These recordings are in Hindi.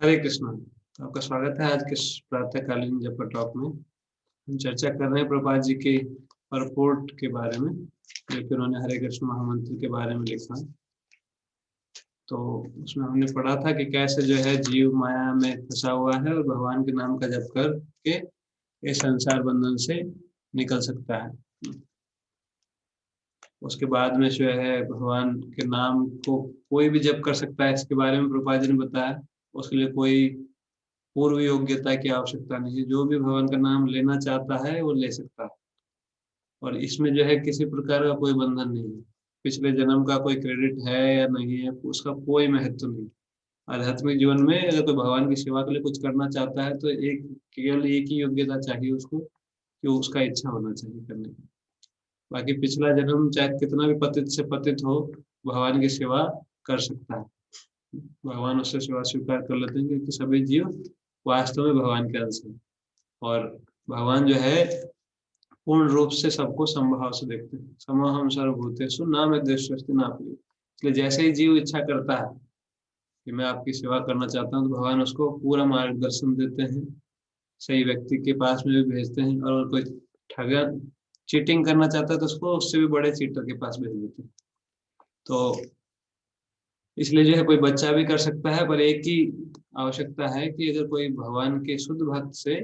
हरे कृष्णा। तो आपका स्वागत है आज के प्रातःकालीन जप टॉक में। हम चर्चा कर रहे हैं प्रभुपाद जी के परपोर्ट के बारे में, जो कि उन्होंने हरे कृष्ण महामंत्र के बारे में लिखा। तो उसमें हमने पढ़ा था कि कैसे जो है जीव माया में फंसा हुआ है और भगवान के नाम का जप करके इस संसार बंधन से निकल सकता है। उसके बाद में जो है भगवान के नाम को कोई भी जप कर सकता है, इसके बारे में प्रभुपाद जी ने बताया। उसके लिए कोई पूर्व योग्यता की आवश्यकता नहीं है, जो भी भगवान का नाम लेना चाहता है वो ले सकता है। और इसमें जो है किसी प्रकार का कोई बंधन नहीं है, पिछले जन्म का कोई क्रेडिट है या नहीं है, उसका कोई महत्व नहीं। आध्यात्मिक जीवन में अगर कोई भगवान की सेवा के लिए कुछ करना चाहता है तो केवल एक ही योग्यता चाहिए उसको, कि उसका इच्छा होना चाहिए करने की। बाकी पिछला जन्म चाहे कितना भी पतित से पतित हो, भगवान की सेवा कर सकता है। भगवान उससे सेवा स्वीकार कर लेते हैं, क्योंकि सभी जीव वास्तव में भगवान के अंश हैं। और भगवान जो है पूर्ण रूप से सबको समभाव से देखते हैं। समहम सर्वभूतेषु न मद्यस्ति न प्रिय। इसलिए जैसे ही जीव इच्छा करता है कि मैं आपकी सेवा करना चाहता हूँ, तो भगवान उसको पूरा मार्गदर्शन देते हैं, सही व्यक्ति के पास में भी भेजते हैं। और कोई ठगा चीटिंग करना चाहता है तो उसको उससे भी बड़े चीटर के पास भेज देते हैं। तो इसलिए जो है कोई बच्चा भी कर सकता है, पर एक ही आवश्यकता है कि अगर कोई भगवान के शुद्ध भक्त से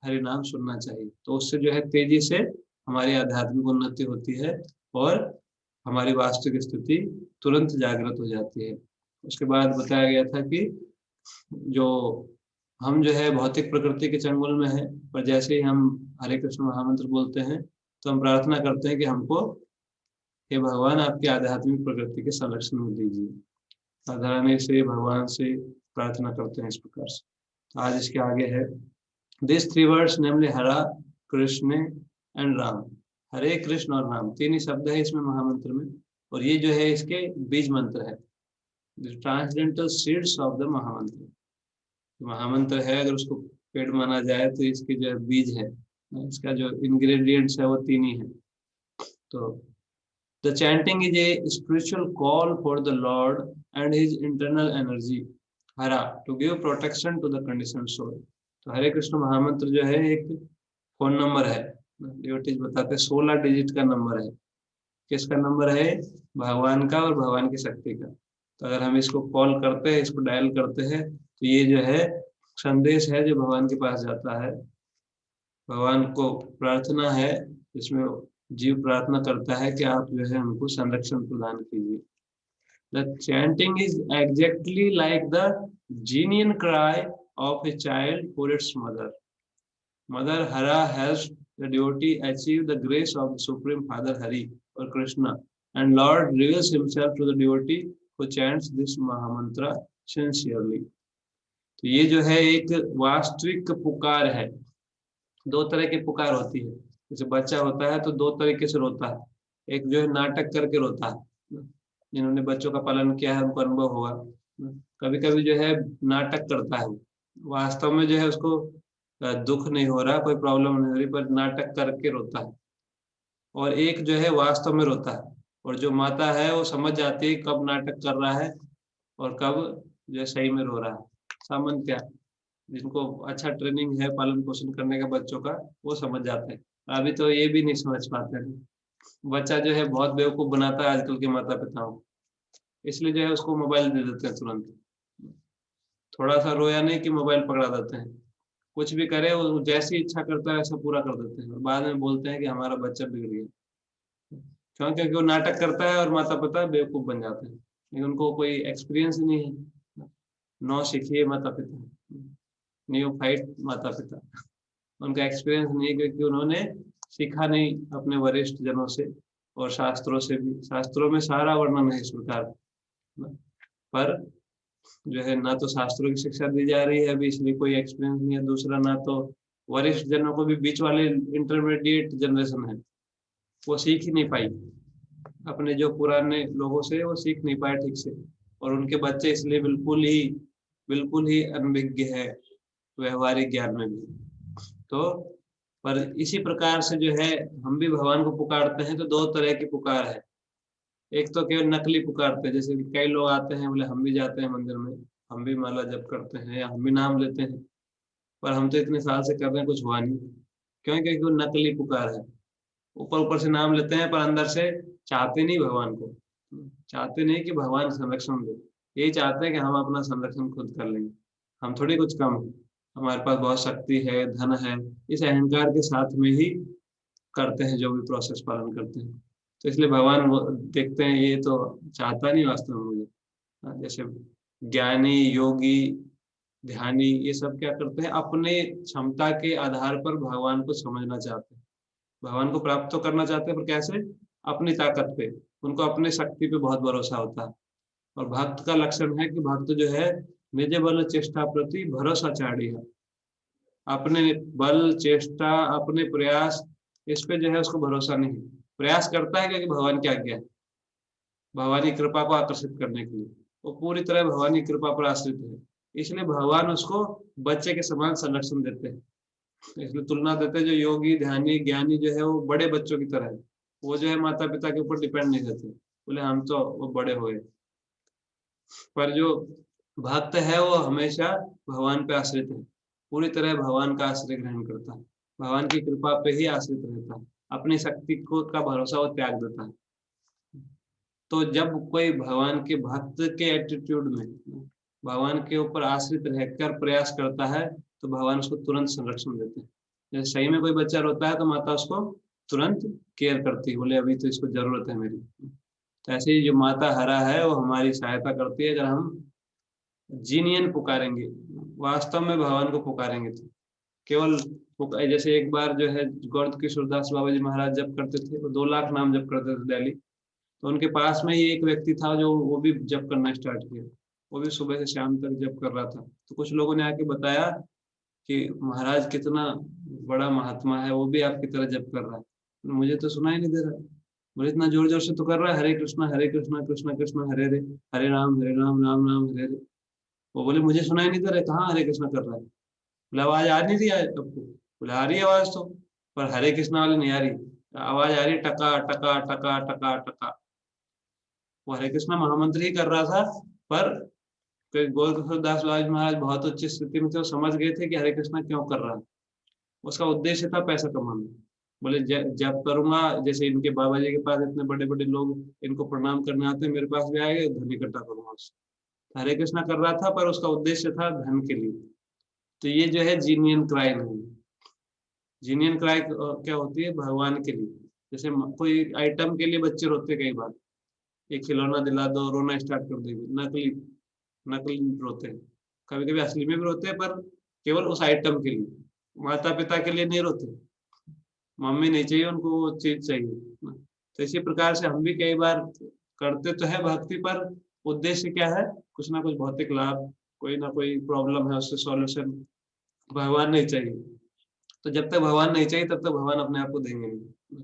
हरि नाम सुनना चाहिए, तो उससे जो है तेजी से हमारी आध्यात्मिक उन्नति होती है और हमारी वास्तविक स्थिति तुरंत जागृत हो जाती है। उसके बाद बताया गया था कि जो हम जो है भौतिक प्रकृति के चंगुल में है, पर जैसे ही हम हरे कृष्ण महामंत्र बोलते हैं तो हम प्रार्थना करते हैं कि हमको, हे भगवान, आपकी आध्यात्मिक प्रकृति के संरक्षण में दीजिए। साधारण से भगवान से प्रार्थना करते हैं इस प्रकार से। तो आज इसके आगे है दिस थ्री वर्ड्स नेमली हरा, कृष्ण एंड राम। हरे कृष्ण और राम तीन ही शब्द है इसमें महामंत्र में, और ये जो है इसके बीज मंत्र है, ट्रांसडेंटल सीड्स ऑफ द महामंत्र। महामंत्र है, अगर उसको पेड़ माना जाए तो इसके जो है बीज है, इसका जो इंग्रेडिएंट्स है वो तीन ही है। तो the chanting is a spiritual call for the Lord and his internal energy, Hara, to give protection to the conditioned soul. तो हरे कृष्ण महामंत्र जो है एक फोन नंबर है। डिवोटीज बताते हैं 16 डिजिट का नंबर है। किसका नंबर है? भगवान का और भगवान की शक्ति का। तो अगर हम इसको कॉल करते हैं, इसको डायल करते हैं, तो ये जो है संदेश है जो भगवान के पास जाता है। भगवान को प्रार्थना है, इसमें जीव प्रार्थना करता है कि आप जो है हमको संरक्षण प्रदान कीजिए। The chanting is exactly like the genuine cry of a child for its mother. Mother Hara helps the devotee achieve the grace of the Supreme Father Hari or Krishna, and Lord reveals himself to the devotee who chants this Mahamantra sincerely. तो ये जो है एक वास्तविक पुकार है। दो तरह की पुकार होती है। जैसे बच्चा होता है तो दो तरीके से रोता है। एक जो है नाटक करके रोता है, जिन्होंने बच्चों का पालन किया है उनको अनुभव होगा। कभी कभी जो है नाटक करता है, वास्तव में जो है उसको दुख नहीं हो रहा, कोई प्रॉब्लम नहीं हो रही, पर नाटक करके रोता है। और एक जो है वास्तव में रोता है, और जो माता है वो समझ जाती है कब नाटक कर रहा है और कब जो है सही में रो रहा है। सामान्य जिनको अच्छा ट्रेनिंग है पालन पोषण करने का बच्चों का, वो समझ जाते हैं। अभी तो ये भी नहीं समझ पाते हैं। बच्चा जो है बहुत बेवकूफ बनाता है आजकल के माता पिताओं, इसलिए जो है उसको मोबाइल दे देते हैं तुरंत। थोड़ा सा रोया नहीं कि मोबाइल पकड़ा देते हैं। कुछ भी करे वो जैसी इच्छा करता है ऐसा पूरा कर देते हैं, और बाद में बोलते हैं कि हमारा बच्चा बिगड़ गया। क्यों? क्योंकि वो नाटक करता है और माता पिता बेवकूफ बन जाते हैं, लेकिन उनको कोई एक्सपीरियंस नहीं है। नौ सीखिए माता पिता, न्यूफाइट माता पिता, उनका एक्सपीरियंस नहीं है, क्योंकि उन्होंने सीखा नहीं अपने वरिष्ठ जनों से और शास्त्रों से भी। शास्त्रों में सारा वर्णन है इस प्रकार, पर जो है ना तो शास्त्रों की शिक्षा दी जा रही है अभी, इसलिए कोई एक्सपीरियंस नहीं है। दूसरा, ना तो वरिष्ठ जनों को भी, बीच वाले इंटरमीडिएट जनरेशन है, वो सीख ही नहीं पाई अपने जो पुराने लोगों से, वो सीख नहीं पाए ठीक से। और उनके बच्चे इसलिए बिल्कुल ही अनभिज्ञ है व्यवहारिक ज्ञान में भी। तो पर इसी प्रकार से जो है हम भी भगवान को पुकारते हैं, तो दो तरह की पुकार है। एक तो केवल नकली पुकारते हैं, जैसे कि कई लोग आते हैं बोले हम भी जाते हैं मंदिर में, हम भी माला जप करते हैं या हम भी नाम लेते हैं, पर हम तो इतने साल से कर रहे हैं, कुछ हुआ नहीं। क्यों? क्योंकि वो नकली पुकार है। ऊपर ऊपर से नाम लेते हैं पर अंदर से चाहते नहीं भगवान को, चाहते नहीं कि भगवान संरक्षण दे। यही चाहते हैं कि हम अपना संरक्षण खुद कर लेंगे, हम थोड़ी कुछ कम है, हमारे पास बहुत शक्ति है, धन है। इस अहंकार के साथ में ही करते हैं जो भी प्रोसेस पालन करते हैं। तो इसलिए भगवान वो देखते हैं, ये तो चाहता नहीं वास्तव में मुझे। जैसे ज्ञानी, योगी, ध्यानी, ये सब क्या करते हैं, अपने क्षमता के आधार पर भगवान को समझना चाहते हैं, भगवान को प्राप्त तो करना चाहते हैं, पर कैसे? अपनी ताकत पे, उनको अपनी शक्ति पे बहुत भरोसा होता है। और भक्त का लक्षण है कि भक्त जो है, निज बल चेष्टा प्रति भरोसा चाड़ी है। अपने बल, चेष्टा, अपने प्रयास, इस पे जो है उसको भरोसा नहीं। प्रयास करता है क्योंकि भगवान की आज्ञा है, भगवान की कृपा को आकर्षित करने के लिए। वो पूरी तरह भगवान की कृपा पर आश्रित है, इसलिए भगवान उसको बच्चे के समान संरक्षण देते हैं। इसलिए तुलना देते हैं, जो योगी, ध्यानी, ज्ञानी जो है वो बड़े बच्चों की तरह है। वो जो है माता पिता के ऊपर डिपेंड नहीं रहते, बोले हम तो वो बड़े हो गए। पर जो भक्त है वो हमेशा भगवान पे आश्रित है, पूरी तरह भगवान का आश्रय ग्रहण करता है, भगवान की कृपा पे ही आश्रित रहता है, अपनी शक्ति को का भरोसा वो त्याग देता है। तो जब कोई भगवान के भक्त के एटीट्यूड में, भगवान के ऊपर आश्रित रहकर प्रयास करता है, तो भगवान उसको तुरंत संरक्षण देते हैं। जैसे सही में कोई बच्चा रोता है तो माता उसको तुरंत केयर करती है, बोले अभी तो इसको जरूरत है मेरी। तो ऐसे ही जो माता हरा है वो हमारी सहायता करती है, अगर हम जीनियन पुकारेंगे, वास्तव में भगवान को पुकारेंगे तो। केवल जैसे एक बार जो है गौर किशोरदास बाबा जी महाराज जप करते थे, वो 2 लाख नाम जप करते थे डेली। तो उनके पास में ही एक व्यक्ति था जो वो भी जप करना स्टार्ट किया, वो भी सुबह से शाम तक जप कर रहा था। तो कुछ लोगों ने आके बताया कि महाराज कितना बड़ा महात्मा है, वो भी आपकी तरह जप कर रहा है। मुझे तो सुनाई नहीं दे रहा, बोले इतना जोर जोर से तो कर रहा है, हरे कृष्णा कृष्णा कृष्णा हरे हरे, हरे राम राम राम हरे हरे। वो बोले मुझे सुनाई नहीं दे रहा, कहाँ हरे कृष्णा कर रहा है? बोले आवाज आ नहीं रही है आपको? बोले आ रही है आवाज तो, पर हरे कृष्णा वाली नहीं आ रही, आवाज आ रही टका टका टका टका टका। वो हरे कृष्णा महामंत्र ही कर रहा था, पर गोरखनाथ दास महाराज बहुत उच्च स्थिति में थे, वो समझ गए थे कि हरे कृष्णा क्यों कर रहा है। उसका उद्देश्य था पैसा कमाना। बोले जब करूंगा, जैसे इनके बाबा जी के पास इतने बड़े बड़े लोग इनको प्रणाम करने आते हैं, मेरे पास भी आएंगे, धन इकट्ठा करूंगा उससे। हरे कृष्णा कर रहा था पर उसका उद्देश्य था धन के लिए। तो ये जो है जीनियन क्राई नहीं, जीनियन क्राई क्या होती है? भगवान के लिए। जैसे कोई आइटम के लिए बच्चे रोते, कई बार एक खिलौना दिला दो, रोना स्टार्ट कर देंगे, नकली नकली रोते हैं। कभी कभी असली में भी रोते हैं, पर केवल उस आइटम के लिए, माता पिता के लिए नहीं रोते। मम्मी नहीं चाहिए उनको, वो चीज चाहिए। तो इसी प्रकार से हम भी कई बार करते तो है भक्ति, पर उद्देश्य क्या है? कुछ ना कुछ भौतिक लाभ, कोई ना कोई प्रॉब्लम है उससे सॉल्यूशन, भगवान नहीं चाहिए। तो जब तक भगवान नहीं चाहिए तब तक भगवान अपने आप को देंगे नहीं।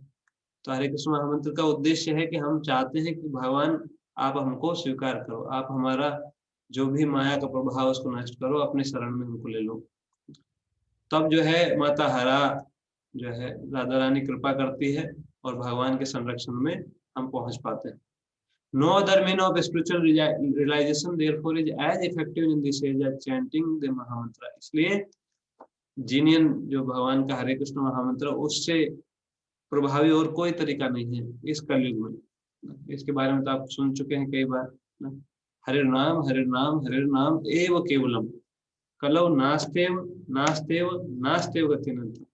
तो हरे कृष्ण महामंत्र का उद्देश्य है कि हम चाहते हैं कि भगवान आप हमको स्वीकार करो, आप हमारा जो भी माया का प्रभाव उसको नष्ट करो, अपने शरण में हमको ले लो। तब जो है माता हरा जो है राधा रानी कृपा करती है, और भगवान के संरक्षण में हम पहुंच पाते हैं। No other mean of spiritual realization therefore is as effective in this age as chanting the Mahamantra. इसलिए जीनियन जो भगवान का हरे कृष्ण महामंत्र, उससे प्रभावी और कोई तरीका नहीं है इस कलयुग में। इसके बारे में तो आप सुन चुके हैं कई बार ना। हरे नाम हरे नाम हरे नाम एव केवलम, कलौ नास्तेव नास्तेव नास्तेव गतिनंत।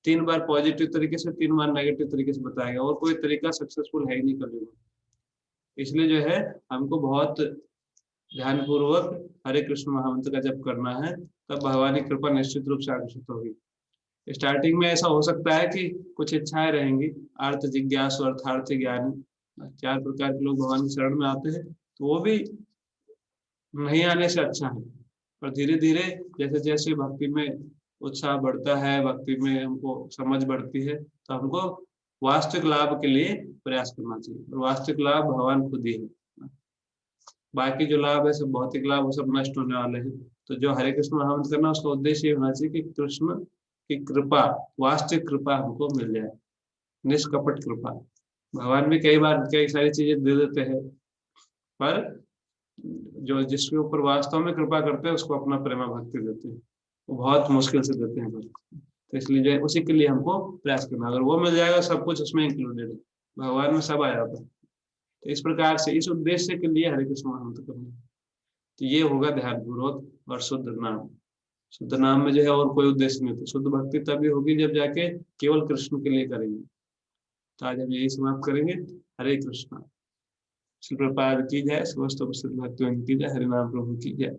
3 बार पॉजिटिव तरीके से, 3 बार नेगेटिव तरीके से बताएगा, और कोई तरीका सक्सेसफुल है ही नहीं कलयुग में। इसलिए जो है हमको बहुत ध्यान पूर्वक हरे कृष्ण महामंत्र का जप करना है, तब भगवान की कृपा निश्चित रूप से आकर्षित होगी। स्टार्टिंग में ऐसा हो सकता है कि कुछ इच्छाएं रहेंगी, अर्थ जिज्ञासु, अर्थार्थी, ज्ञानी, 4 प्रकार के लोग भगवान की शरण में आते हैं, तो वो भी नहीं आने से अच्छा है। पर धीरे धीरे जैसे जैसे भक्ति में उत्साह बढ़ता है, भक्ति में हमको समझ बढ़ती है, तो हमको वास्तविक लाभ के लिए प्रयास करना चाहिए, और वास्तविक लाभ भगवान खुद ही है। बाकी जो लाभ है सब भौतिक लाभ, वो सब नष्ट होने वाले हैं। तो जो हरे कृष्ण महामंत्र करना, उसका उद्देश्य ये होना चाहिए कि कृष्ण की कृपा, वास्तविक कृपा हमको मिल जाए, निष्कपट कृपा। भगवान भी कई बार कई सारी चीजें दे देते हैं, पर जो जिसके ऊपर वास्तव में कृपा करते हैं उसको अपना प्रेमा भक्ति देते हैं, वो बहुत मुश्किल से देते हैं भक्ति। तो इसलिए जो है उसी के लिए हमको प्रयास करना, अगर वो मिल जाएगा सब कुछ उसमें इंक्लूडेड है, भगवान में सब आ जाता है। तो इस प्रकार से इस उद्देश्य के लिए हरे कृष्ण महामंत्र करना। तो ये होगा ध्यानपूर्वक और शुद्ध नाम। शुद्ध नाम में जो है और कोई उद्देश्य नहीं होता। शुद्ध भक्ति तभी होगी जब जाके केवल कृष्ण के लिए करेंगे। तो आज हम यही समाप्त करेंगे। हरे कृष्णा। श्री प्रभुपाद की जय। समस्त भक्तों की जय। हरि नाम प्रभु की जय।